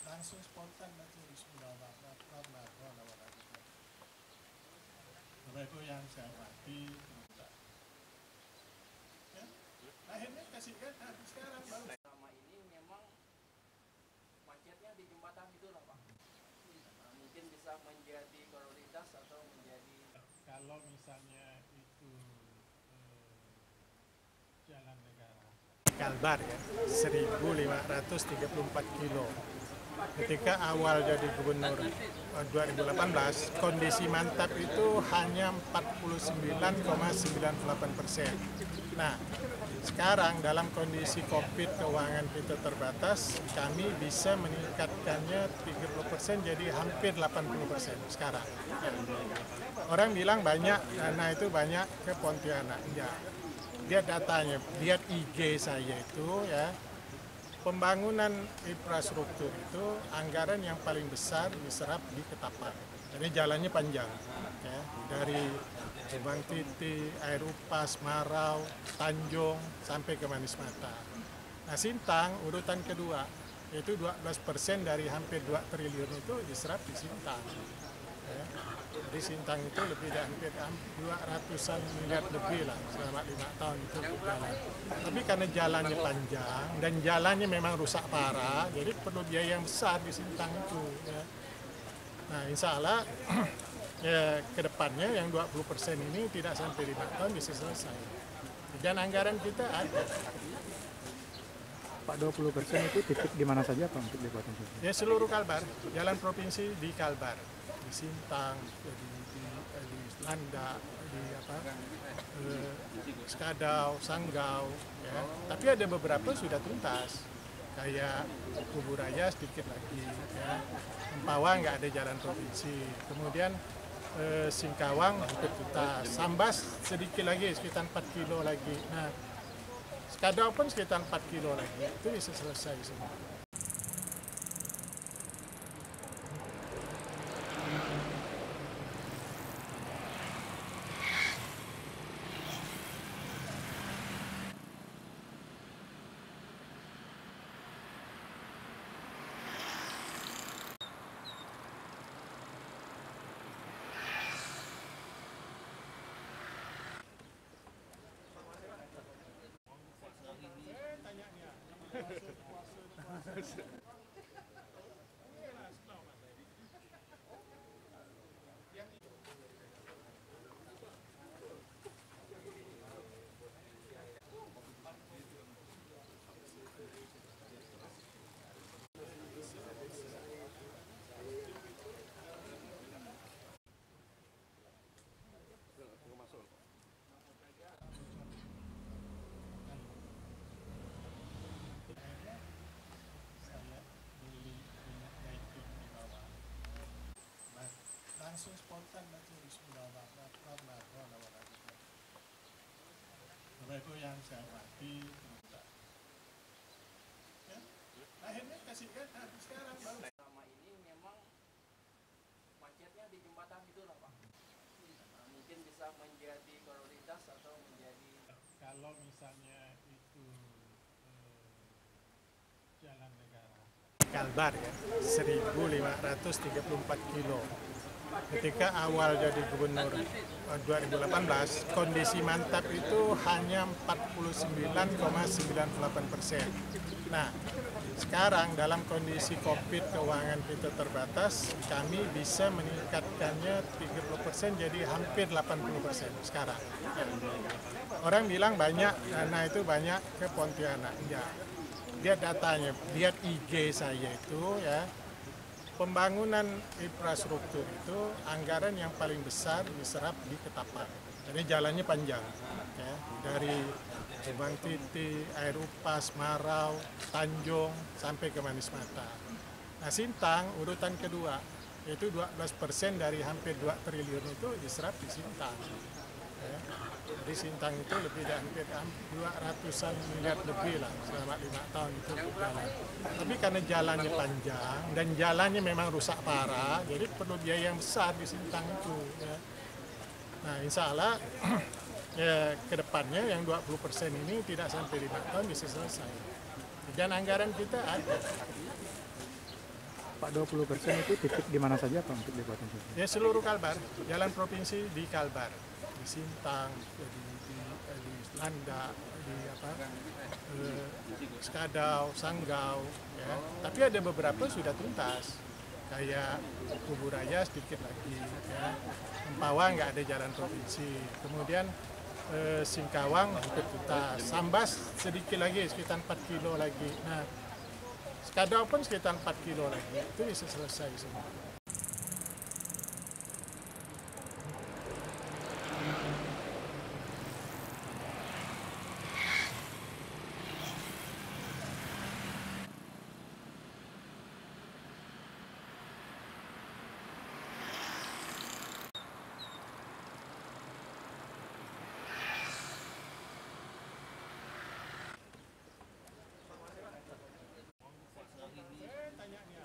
Langsung spontan nanti Bismillah. Bapak Ibu yang saya hormati, ya, akhirnya kasihkan sekarang baru. Selama ini memang macetnya di jembatan itu lah Pak. Mungkin bisa menjadi prioritas atau menjadi. Kalau misalnya itu jalan negara Kalbar ya, 1534 kilo. Ketika awal jadi gubernur 2018, kondisi mantap itu hanya 49,98%. Nah, sekarang dalam kondisi COVID keuangan kita terbatas, kami bisa meningkatkannya 30% jadi hampir 80% sekarang. Orang bilang banyak, dana itu banyak ke Pontianak. Ya, lihat datanya, lihat IG saya itu ya. Pembangunan infrastruktur itu anggaran yang paling besar diserap di Ketapang. Jadi jalannya panjang, ya, dari Subang Titi, Air Upas, Marau, Tanjung, sampai ke Manis Mata. Nah, Sintang urutan kedua, yaitu 12% dari hampir 2 triliun itu diserap di Sintang. Ya. Jadi Sintang itu lebih dari hampir 200-an miliar lebih lah selama 5 tahun itu berjalan. Tapi karena jalannya panjang dan jalannya memang rusak parah, jadi perlu biaya yang besar di Sintang itu. Ya. Nah, insya Allah ya, ke depannya yang 20% ini tidak sampai 5 tahun bisa selesai. Dan anggaran kita ada. Pak, 20% itu titik di mana saja Pak untuk dibuat itu? Ya, seluruh Kalbar, jalan provinsi di Kalbar, di Sintang, di Landa, di Skadau, Sanggau, ya. Tapi ada beberapa sudah tuntas, kayak Kuburaya sedikit lagi, ya. Empawang nggak ada jalan provinsi, kemudian Singkawang ikut tuntas, Sambas sedikit lagi, sekitar 4 kilo lagi. Nah, Skadau pun sekitar 4 kilo lagi, itu bisa selesai semua. Langsung spontan nanti Bismillah. Bapak Ibu yang saya hormati, ya, akhirnya kasihkan sekarang baru. Selama ini memang macetnya di jembatan itu lah Pak. Mungkin bisa menjadi prioritas atau menjadi. Kalau misalnya itu jalan negara Kalbar ya, 1534 kilo. Ketika awal jadi gubernur 2018, kondisi mantap itu hanya 49,98%. Nah, sekarang dalam kondisi COVID keuangan kita terbatas, kami bisa meningkatkannya 30% jadi hampir 80% sekarang. Orang bilang banyak, dana itu banyak ke Pontianak. Ya, lihat datanya, lihat IG saya itu ya. Pembangunan infrastruktur itu anggaran yang paling besar diserap di Ketapang. Ini jalannya panjang, ya, dari Subang Titi, Air Upas, Marau, Tanjung, sampai ke Manis Mata. Nah, Sintang urutan kedua, yaitu 12% dari hampir 2 triliun itu diserap di Sintang. Ya. Jadi Sintang itu lebih dari hampir 200-an miliar lebih lah selama 5 tahun itu berjalan. Tapi karena jalannya panjang dan jalannya memang rusak parah, jadi perlu biaya yang besar di Sintang itu. Ya. Nah, insya Allah ya, ke depannya yang 20% ini tidak sampai 5 tahun bisa selesai. Dan anggaran kita ada. Pak, 20% itu titik di mana saja Pak untuk dibuatkan selesai? Ya, seluruh Kalbar, jalan provinsi di Kalbar, di Sintang, di Landak, di Skadau, Sanggau, ya. Tapi ada beberapa sudah tuntas, kayak Kuburaya sedikit lagi, ya. Empawang nggak ada jalan provinsi, kemudian Singkawang hampir tuntas, Sambas sedikit lagi, sekitar 4 kilo lagi. Nah, Skadau pun sekitar 4 kilo lagi, itu bisa selesai semua. Tanya dia.